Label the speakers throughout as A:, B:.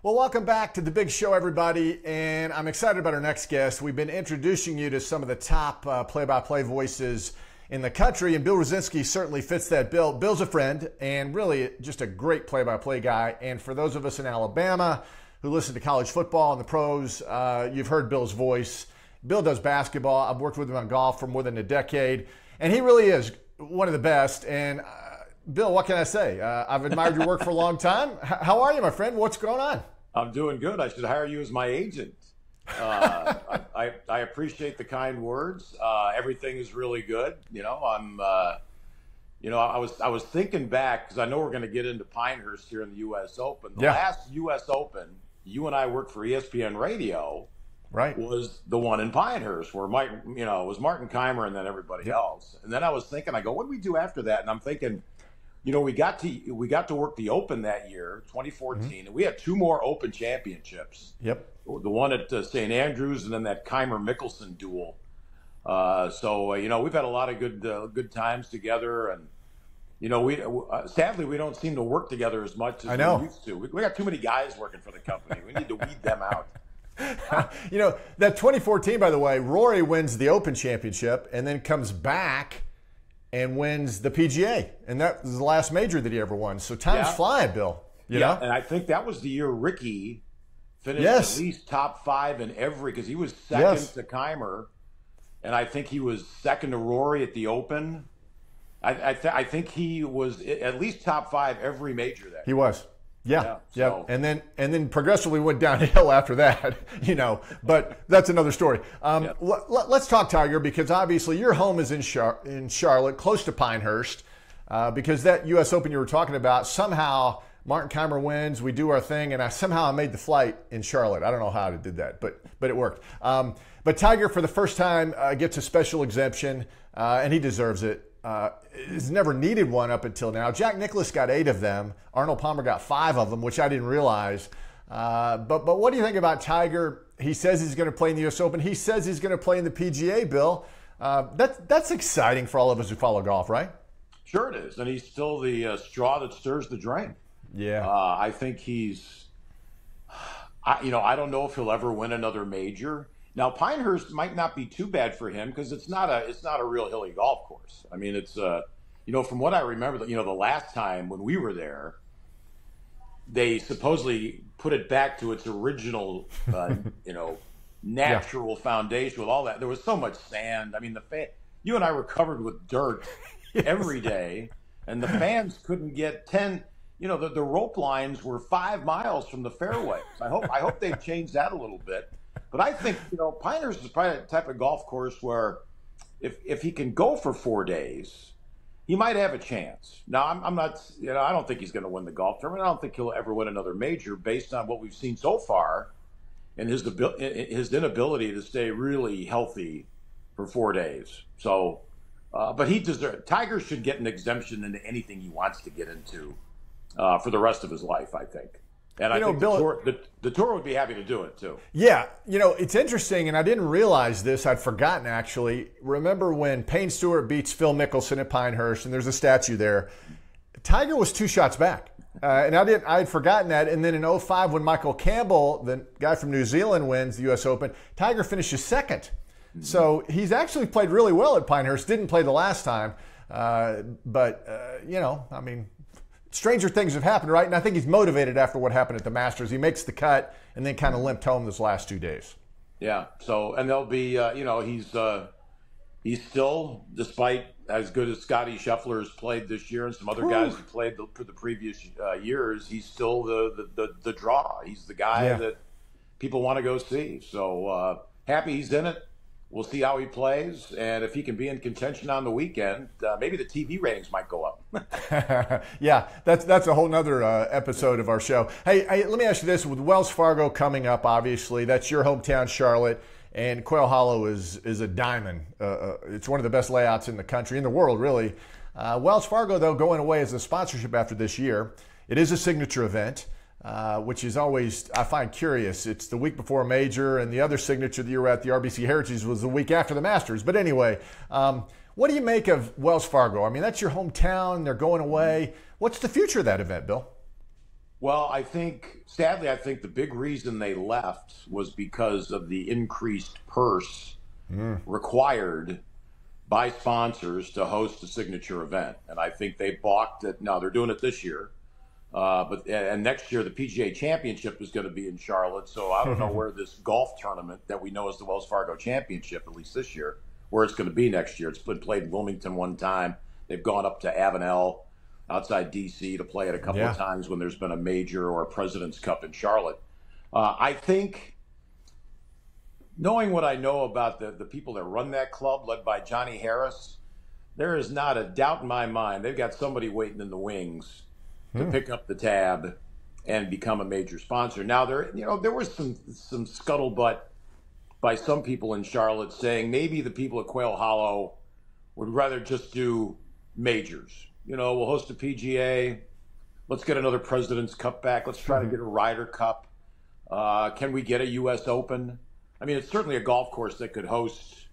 A: Well, welcome back to the big show, everybody, and I'm excited about our next guest. We've been introducing you to some of the top play-by-play voices in the country, and Bill Rosinski certainly fits that bill. Bill's a friend and really just a great play-by-play guy, and for those of us in Alabama who listen to college football and the pros, you've heard Bill's voice. Bill does basketball. I've worked with him on golf for more than a decade, and he really is one of the best. And Bill, what can I say? I've admired your work for a long time. How are you, my friend? What's going on?
B: I'm doing good. I should hire you as my agent. I appreciate the kind words. Everything is really good. I was thinking back because I know we're going to get into Pinehurst here in the U.S. Open. The last U.S. Open, you and I worked for ESPN Radio.
A: Right.
B: Was the one in Pinehurst where Mike, it was Martin Keimer and then everybody else. And then I was thinking, I go, what did we do after that? And I'm thinking, we got to work the Open that year, 2014, and we had two more Open championships.
A: Yep.
B: The one at St. Andrews and then that Keimer-Mickelson duel. We've had a lot of good times together, and we sadly we don't seem to work together as much as we used to. We got too many guys working for the company. We need to weed them out.
A: That 2014, by the way, Rory wins the Open Championship and then comes back and wins the PGA. And that was the last major that he ever won. So time's flying, Bill. You know?
B: And I think that was the year Ricky finished at least top 5 in every, because he was second to Keimer, and I think he was second to Rory at the Open. I think he was at least top 5 every major that
A: He
B: year.
A: was. Yeah. And then progressively went downhill after that, but that's another story. Let's talk Tiger, because obviously your home is in Charlotte, close to Pinehurst, because that U.S. Open you were talking about, somehow Martin Keimer wins, we do our thing, and I made the flight in Charlotte. I don't know how I did that, but it worked. But Tiger, for the first time, gets a special exemption, and he deserves it. Has never needed one up until now. Jack Nicklaus got 8 of them. Arnold Palmer got 5 of them, which I didn't realize. But what do you think about Tiger? He says he's going to play in the U.S. Open. He says he's going to play in the PGA, Bill. That's exciting for all of us who follow golf, right?
B: Sure it is. And he's still the straw that stirs the drink.
A: Yeah.
B: I think I don't know if he'll ever win another major. Now, Pinehurst might not be too bad for him because it's not a real hilly golf course. I mean, it's from what I remember, the last time when we were there, they supposedly put it back to its original, natural foundation with all that. There was so much sand. I mean, you and I were covered with dirt every day, and the fans couldn't get 10. The rope lines were 5 miles from the fairways. I hope they've changed that a little bit. But I think, Pinehurst is probably the type of golf course where if he can go for 4 days, he might have a chance. Now, I'm not, I don't think he's going to win the golf tournament. I don't think he'll ever win another major based on what we've seen so far and his inability to stay really healthy for 4 days. So, but Tiger should get an exemption into anything he wants to get into for the rest of his life, I think. And I think Bill, the tour would be happy to do it, too.
A: Yeah. It's interesting, and I didn't realize this. I'd forgotten, actually. Remember when Payne Stewart beats Phil Mickelson at Pinehurst, and there's a statue there. Tiger was 2 shots back. And I had forgotten that. And then in 2005, when Michael Campbell, the guy from New Zealand, wins the U.S. Open, Tiger finishes second. So he's actually played really well at Pinehurst. Didn't play the last time. Stranger things have happened, right? And I think he's motivated after what happened at the Masters. He makes the cut and then kind of limped home those last 2 days.
B: Yeah. So, and there'll be, he's still, despite as good as Scotty Scheffler has played this year and some other guys who played for the previous years, he's still the draw. He's the guy that people want to go see. So happy he's in it. We'll see how he plays, and if he can be in contention on the weekend, maybe the TV ratings might go up.
A: Yeah, that's a whole nother episode of our show. Hey, let me ask you this. With Wells Fargo coming up, obviously, that's your hometown, Charlotte, and Quail Hollow is a diamond. It's one of the best layouts in the country, in the world, really. Wells Fargo, though, going away as a sponsorship after this year. It is a signature event. Which is always, I find curious. It's the week before a major, and the other signature that you were at, the RBC Heritage, was the week after the Masters. But anyway, what do you make of Wells Fargo? I mean, that's your hometown. They're going away. What's the future of that event, Bill?
B: Well, sadly, I think the big reason they left was because of the increased purse required by sponsors to host a signature event. And I think they balked at, now they're doing it this year. And next year, the PGA Championship is going to be in Charlotte. So I don't know where this golf tournament that we know as the Wells Fargo Championship, at least this year, where it's going to be next year. It's been played in Wilmington one time. They've gone up to Avenel outside D.C. to play it a couple of times when there's been a major or a President's Cup in Charlotte. I think, knowing what I know about the people that run that club, led by Johnny Harris, there is not a doubt in my mind they've got somebody waiting in the wings to pick up the tab and become a major sponsor. Now, there was some scuttlebutt by some people in Charlotte saying maybe the people at Quail Hollow would rather just do majors. We'll host a PGA. Let's get another President's Cup back. Let's try to get a Ryder Cup. Can we get a U.S. Open? I mean, it's certainly a golf course that could host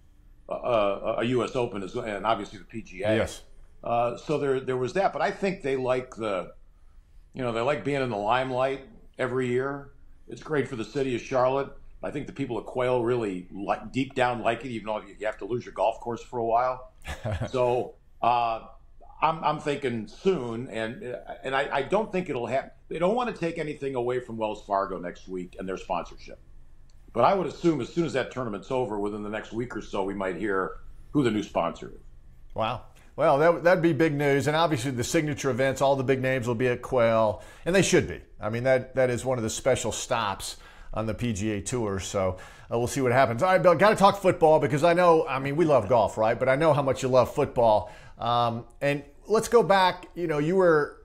B: a U.S. Open as well, and obviously the PGA.
A: Yes.
B: So there was that, but I think they like they like being in the limelight every year. It's great for the city of Charlotte. I think the people at Quail really deep down like it, even though you have to lose your golf course for a while. So I'm thinking soon, and I don't think it'll happen. They don't want to take anything away from Wells Fargo next week and their sponsorship. But I would assume as soon as that tournament's over, within the next week or so, we might hear who the new sponsor is.
A: Wow. Well, that'd be big news. And obviously the signature events, all the big names will be at Quail, and they should be. I mean, that is one of the special stops on the PGA Tour. So we'll see what happens. All right, Bill, got to talk football because we love golf, right? But I know how much you love football. And let's go back. You were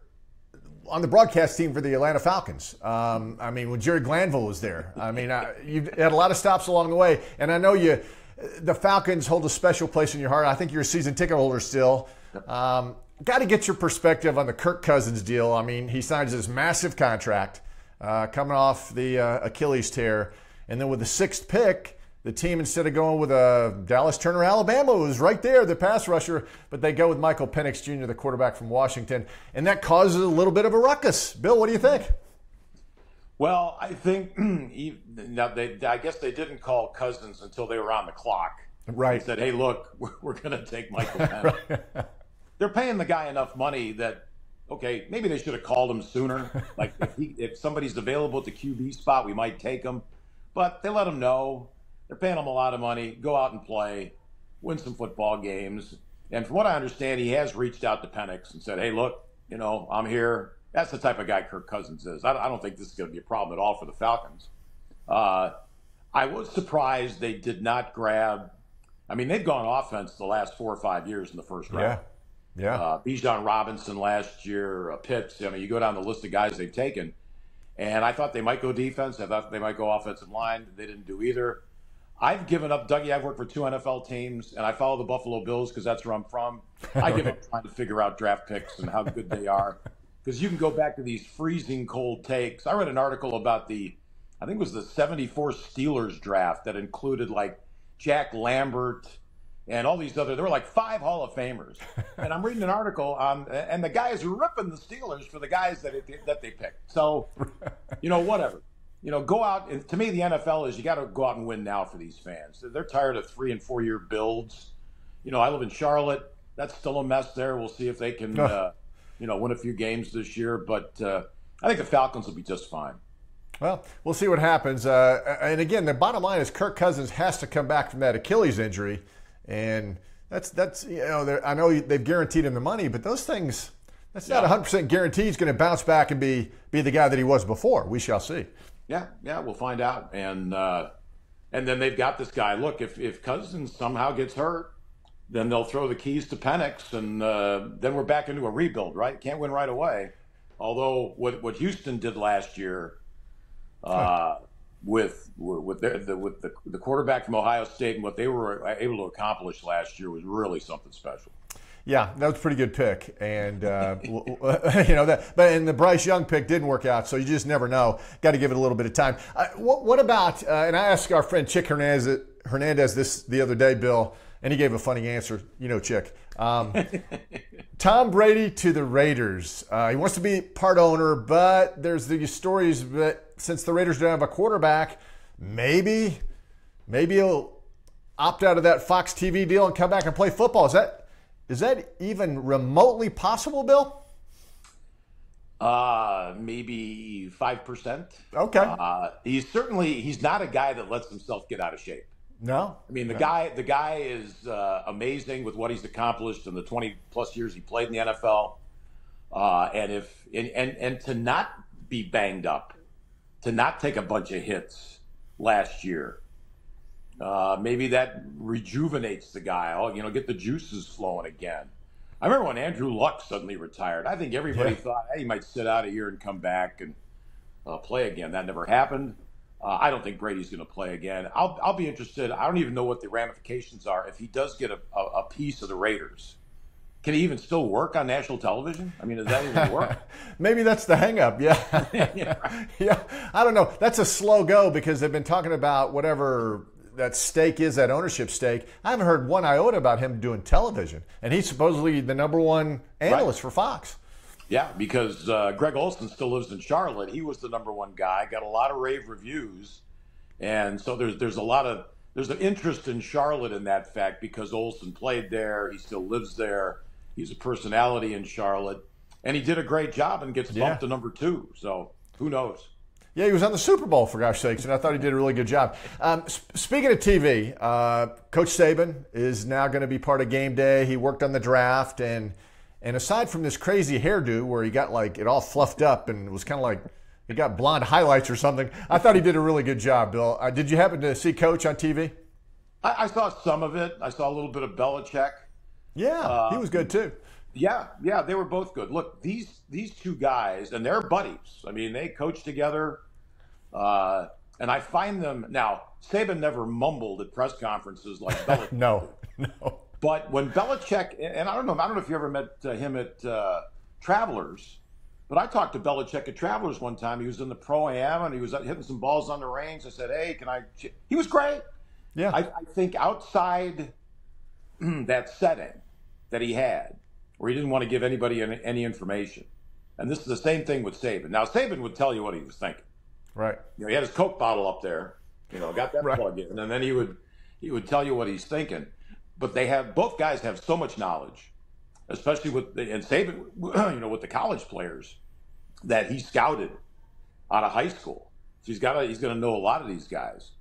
A: on the broadcast team for the Atlanta Falcons. When Jerry Glanville was there, you had a lot of stops along the way. And I know the Falcons hold a special place in your heart. I think you're a season ticket holder still. Got to get your perspective on the Kirk Cousins deal. I mean, he signs this massive contract coming off the Achilles tear. And then with the 6th pick, the team, instead of going with Dallas Turner, Alabama, was right there, the pass rusher, but they go with Michael Penix Jr., the quarterback from Washington. And that causes a little bit of a ruckus. Bill, what do you think?
B: Well, I think I guess they didn't call Cousins until they were on the clock.
A: Right.
B: They said, hey, look, we're going to take Michael Penix. Right. They're paying the guy enough money that, okay, maybe they should have called him sooner. Like, if somebody's available at the QB spot, we might take him. But they let him know. They're paying him a lot of money. Go out and play, win some football games. And from what I understand, he has reached out to Penix and said, hey, look, I'm here. That's the type of guy Kirk Cousins is. I don't think this is going to be a problem at all for the Falcons. I was surprised they did not grab. I mean, they've gone offense the last 4 or 5 years in the first round.
A: Yeah.
B: Bijan Robinson last year, Pitts. You go down the list of guys they've taken. And I thought they might go defense. I thought they might go offensive line. They didn't do either. I've given up, Dougie. I've worked for 2 NFL teams, and I follow the Buffalo Bills because that's where I'm from. I give up trying to figure out draft picks and how good they are. Because you can go back to these freezing cold takes. I read an article about I think it was the 74 Steelers draft that included like Jack Lambert and all these there were like 5 Hall of Famers. And I'm reading an article and the guys ripping the Steelers for the guys that they picked. So, whatever. Go out. And to me, the NFL is you got to go out and win now for these fans. They're tired of 3 and 4 year builds. I live in Charlotte. That's still a mess there. We'll see if they can win a few games this year. But I think the Falcons will be just fine.
A: Well, we'll see what happens. And again, the bottom line is Kirk Cousins has to come back from that Achilles injury. And that's I know they've guaranteed him the money, but those things, that's not 100% guarantee he's going to bounce back and be the guy that he was before. We shall see.
B: Yeah, we'll find out. And then they've got this guy. Look, if Cousins somehow gets hurt, then they'll throw the keys to Penix, and then we're back into a rebuild, right? Can't win right away. Although what Houston did last year with the quarterback from Ohio State and what they were able to accomplish last year was really something special.
A: Yeah, that was a pretty good pick, and but the Bryce Young pick didn't work out, so you just never know. Got to give it a little bit of time. What about? And I asked our friend Chick Hernandez this the other day, Bill. And he gave a funny answer, Chick. Tom Brady to the Raiders. He wants to be part owner, but there's these stories that since the Raiders don't have a quarterback, maybe he'll opt out of that Fox TV deal and come back and play football. Is that even remotely possible, Bill?
B: Maybe 5%.
A: Okay.
B: He's not a guy that lets himself get out of shape.
A: No.
B: I mean, the guy is amazing with what he's accomplished in the 20 plus years he played in the NFL. And to not be banged up, to not take a bunch of hits last year, maybe that rejuvenates the guy. Get the juices flowing again. I remember when Andrew Luck suddenly retired. I think everybody thought, hey, he might sit out a year and come back and play again. That never happened. I don't think Brady's going to play again. I'll be interested. I don't even know what the ramifications are if he does get a piece of the Raiders. Can he even still work on national television? I mean, does that even work?
A: Maybe that's the hang-up, yeah. Yeah, I don't know. That's a slow go because they've been talking about whatever that stake is, that ownership stake. I haven't heard one iota about him doing television. And he's supposedly the number one analyst for Fox.
B: Yeah, because Greg Olson still lives in Charlotte. He was the number one guy, got a lot of rave reviews. And so there's an interest in Charlotte in that fact because Olson played there. He still lives there. He's a personality in Charlotte. And he did a great job and gets bumped to number 2. So who knows?
A: Yeah, he was on the Super Bowl, for gosh sakes, and I thought he did a really good job. Speaking of TV, Coach Saban is now going to be part of game day. He worked on the draft, and aside from this crazy hairdo where he got it all fluffed up and it was kind of like he got blonde highlights or something, I thought he did a really good job, Bill. Did you happen to see Coach on TV?
B: I saw some of it. I saw a little bit of Belichick.
A: Yeah, he was good too.
B: Yeah, they were both good. Look, these two guys, and they're buddies. I mean, they coach together, and I find them now. Saban never mumbled at press conferences like Belichick.
A: No.
B: But when Belichick, and I don't know if you ever met him at Travelers, but I talked to Belichick at Travelers one time. He was in the Pro-Am and he was hitting some balls on the range. I said, "Hey, can I?" He was great.
A: Yeah,
B: I think outside that setting that he had, where he didn't want to give anybody any information. And this is the same thing with Saban. Now, Saban would tell you what he was thinking.
A: Right.
B: He had his Coke bottle up there, got that plugged in, and then he would tell you what he's thinking. But both guys have so much knowledge, especially and Saban, with the college players that he scouted out of high school. So he's going to know a lot of these guys.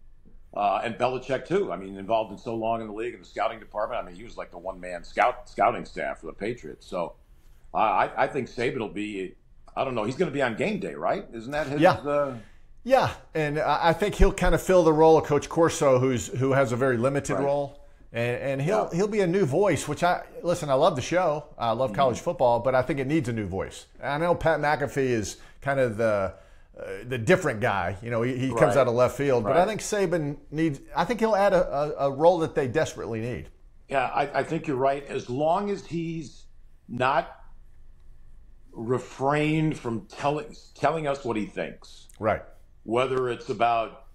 B: And Belichick too. I mean, involved in so long in the league and the scouting department. I mean, he was like the one-man scouting staff for the Patriots. So I think Saban will be. I don't know. He's going to be on game day, right? Isn't that his?
A: Yeah. Yeah, and I think he'll kind of fill the role of Coach Corso, who has a very limited role, and he'll be a new voice. Which I love the show. I love college football, but I think it needs a new voice. I know Pat McAfee is kind of the different guy. He comes out of left field. But I think Saban I think he'll add a role that they desperately need.
B: Yeah, I think you're right. As long as he's not refrained from telling us what he thinks.
A: Right.
B: Whether it's about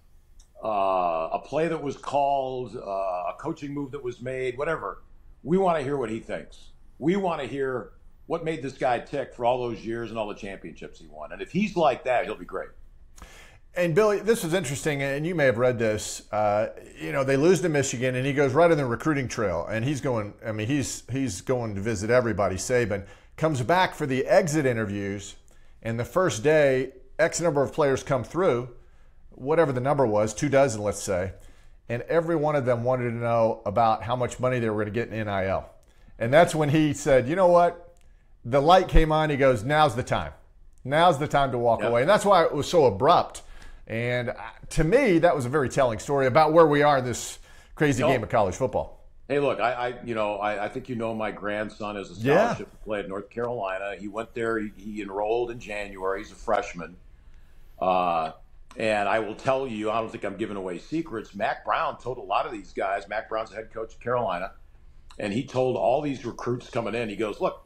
B: a play that was called, a coaching move that was made, whatever. We want to hear what he thinks. We want to hear what made this guy tick for all those years and all the championships he won. And if he's like that, he'll be great.
A: And Billy, this is interesting, and you may have read this. They lose to Michigan, and he goes right on the recruiting trail, and he's going. I mean, he's going to visit everybody. Saban comes back for the exit interviews, and the first day, X number of players come through, whatever the number was, 24, let's say, and every one of them wanted to know about how much money they were going to get in NIL. And that's when he said, you know what? The light came on. He goes, now's the time. Now's the time to walk away. And that's why it was so abrupt. And to me, that was a very telling story about where we are in this crazy game of college football.
B: Hey, look, I think my grandson has a scholarship to play at North Carolina. He went there. He enrolled in January. He's a freshman. And I will tell you, I don't think I'm giving away secrets. Mac Brown told a lot of these guys. Mac Brown's the head coach of Carolina. And he told all these recruits coming in, he goes, look,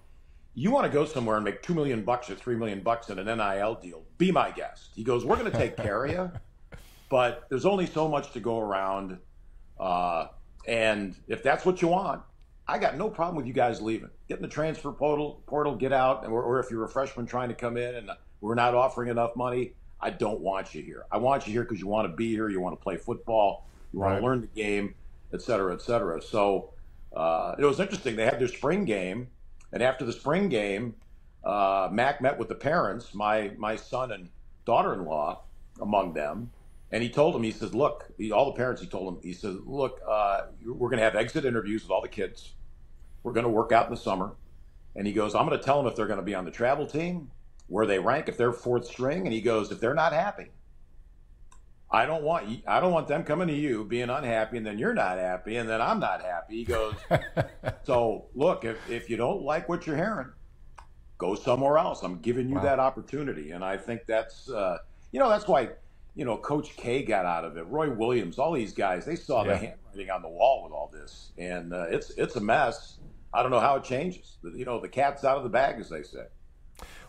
B: you want to go somewhere and make $2 million or $3 million in an NIL deal, be my guest. He goes, we're going to take care of you, but there's only so much to go around. And if that's what you want, I got no problem with you guys leaving. Get in the transfer portal, get out. Or if you're a freshman trying to come in and we're not offering enough money, I don't want you here. I want you here because you want to be here. You want to play football. You want to learn the game, et cetera, et cetera. So it was interesting. They had their spring game. And after the spring game, Mac met with the parents, my son and daughter-in-law among them. And he told them, he says, look, all the parents, he told them, he says, look, we're going to have exit interviews with all the kids. We're going to work out in the summer. And he goes, I'm going to tell them if they're going to be on the travel team, where they rank, if they're fourth string. And he goes, if they're not happy, I don't want them coming to you being unhappy, and then you're not happy, and then I'm not happy. He goes, so look, if you don't like what you're hearing, go somewhere else. I'm giving you that opportunity. And I think that's, that's why, Coach K got out of it. Roy Williams, all these guys, they saw the handwriting on the wall with all this. And it's a mess. I don't know how it changes. The cat's out of the bag, as they say.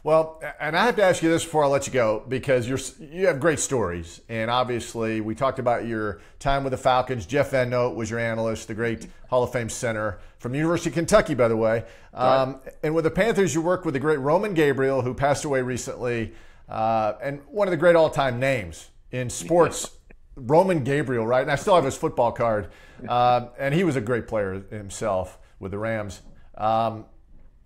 A: Well, and I have to ask you this before I let you go, because you have great stories. And obviously, we talked about your time with the Falcons. Jeff Van Note was your analyst, the great Hall of Fame center from the University of Kentucky, by the way. And with the Panthers, you worked with the great Roman Gabriel, who passed away recently, and one of the great all-time names in sports, Roman Gabriel, right? And I still have his football card. And he was a great player himself with the Rams.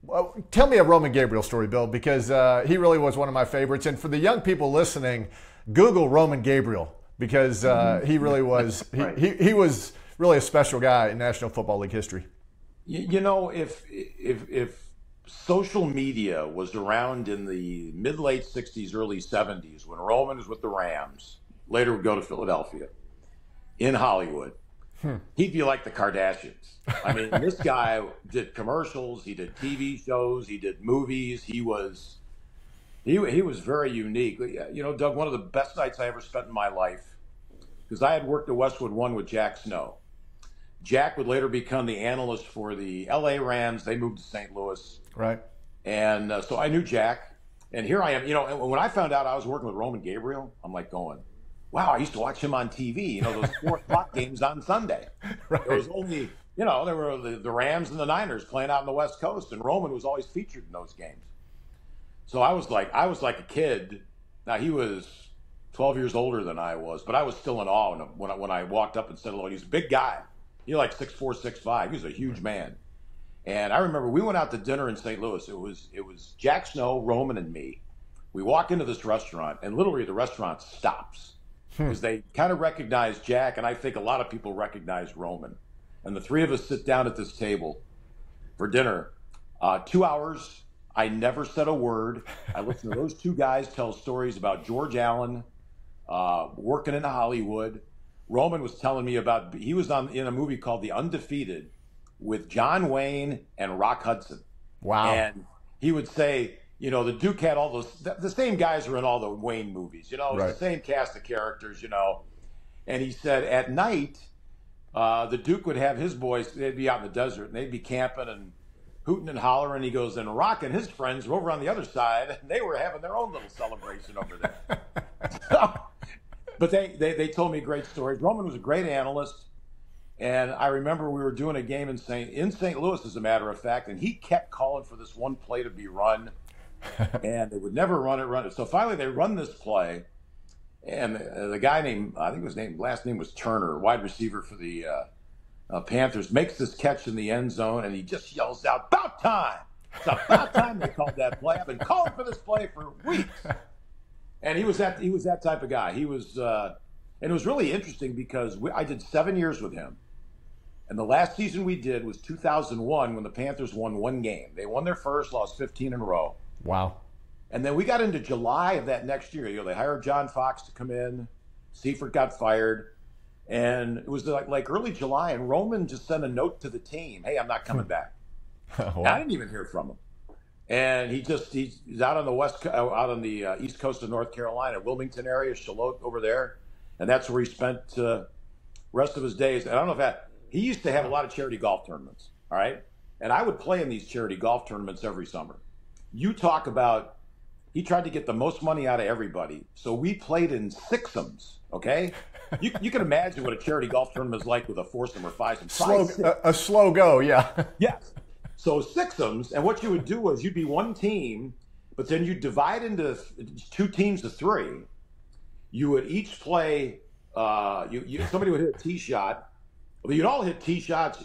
A: Well, tell me a Roman Gabriel story, Bill, because he really was one of my favorites. And for the young people listening, Google Roman Gabriel, because he really was he was really a special guy in National Football League history.
B: If social media was around in the mid-late 60s, early 70s, when Roman was with the Rams, later would go to Philadelphia, in Hollywood, he'd be like the Kardashians. I mean, this guy did commercials, he did TV shows, he did movies. He was very unique. Doug, one of the best nights I ever spent in my life, because I had worked at Westwood One with Jack Snow. Jack would later become the analyst for the LA Rams. They moved to St. Louis.
A: Right.
B: And so I knew Jack. And here I am. And when I found out I was working with Roman Gabriel, I'm like going, wow, I used to watch him on TV, those 4 o'clock games on Sunday. Right. There was only, there were the Rams and the Niners playing out on the West Coast, and Roman was always featured in those games. So I was like a kid. Now, he was 12 years older than I was, but I was still in awe when I walked up and said hello. He was a big guy. He was like 6'4", 6'5". He was a huge man. And I remember we went out to dinner in St. Louis. It was Jack Snow, Roman, and me. We walk into this restaurant, and literally the restaurant stops. Because they kind of recognized Jack, and I think a lot of people recognized Roman. And the three of us sit down at this table for dinner. 2 hours, I never said a word. I listened to those two guys tell stories about George Allen, working in Hollywood. Roman was telling me about, he was in a movie called The Undefeated with John Wayne and Rock Hudson.
A: Wow.
B: And he would say, the Duke had all those, the same guys were in all the Wayne movies, it was the same cast of characters, And he said at night, the Duke would have his boys, they'd be out in the desert, and they'd be camping and hooting and hollering. He goes, and Rock and his friends were over on the other side, and they were having their own little celebration over there. But they told me great stories. Roman was a great analyst. And I remember we were doing a game in St. Louis, as a matter of fact, and he kept calling for this one play to be run. And they would never run it. So finally they run this play, and the guy named, I think his last name was Turner, wide receiver for the Panthers, makes this catch in the end zone, and he just yells out, "About time! It's about time they called that play. I've been calling for this play for weeks." And he was that type of guy. He was, and it was really interesting because I did 7 years with him. And the last season we did was 2001, when the Panthers won one game. They won their first, lost 15 in a row.
A: Wow.
B: And then we got into July of that next year. They hired John Fox to come in. Seifert got fired. And it was like early July, and Roman just sent a note to the team, "Hey, I'm not coming back." Wow. I didn't even hear from him. And he's out on the east coast of North Carolina, Wilmington area, Charlotte over there. And that's where he spent the rest of his days. And I don't know if he used to have a lot of charity golf tournaments, all right? And I would play in these charity golf tournaments every summer. You talk about, he tried to get the most money out of everybody. So we played in sixums, okay? You can imagine what a charity golf tournament is like with a foursome or fivesome.
A: A slow go, yeah.
B: Yes. So sixums, and what you would do was you'd be one team, but then you'd divide into two teams of three. You would each play. Somebody would hit a tee shot. Well, you'd all hit tee shots.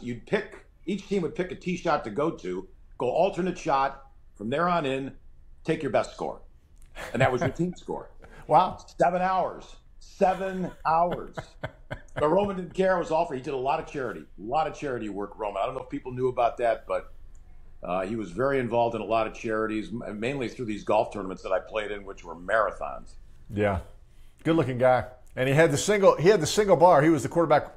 B: Each team would pick a tee shot to go alternate shot from there on in, take your best score, and that was your team score.
A: Wow.
B: 7 hours. 7 hours. But Roman didn't care. It was all for. He did a lot of charity work. Roman. I don't know if people knew about that, but he was very involved in a lot of charities, mainly through these golf tournaments that I played in, which were marathons.
A: Yeah, good-looking guy. And he had the single bar. He was the quarterback,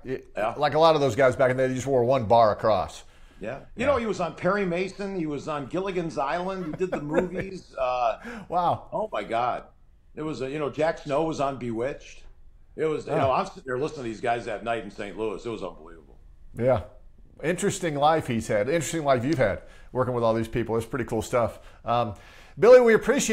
A: like a lot of those guys back in the day. He just wore one bar across.
B: Yeah. You know, he was on Perry Mason. He was on Gilligan's Island. He did the movies.
A: Wow.
B: Oh, my God. It was, Jack Snow was on Bewitched. It was, I'm sitting there listening to these guys that night in St. Louis. It was unbelievable.
A: Yeah. Interesting life he's had. Interesting life you've had working with all these people. It's pretty cool stuff. Billy, we appreciate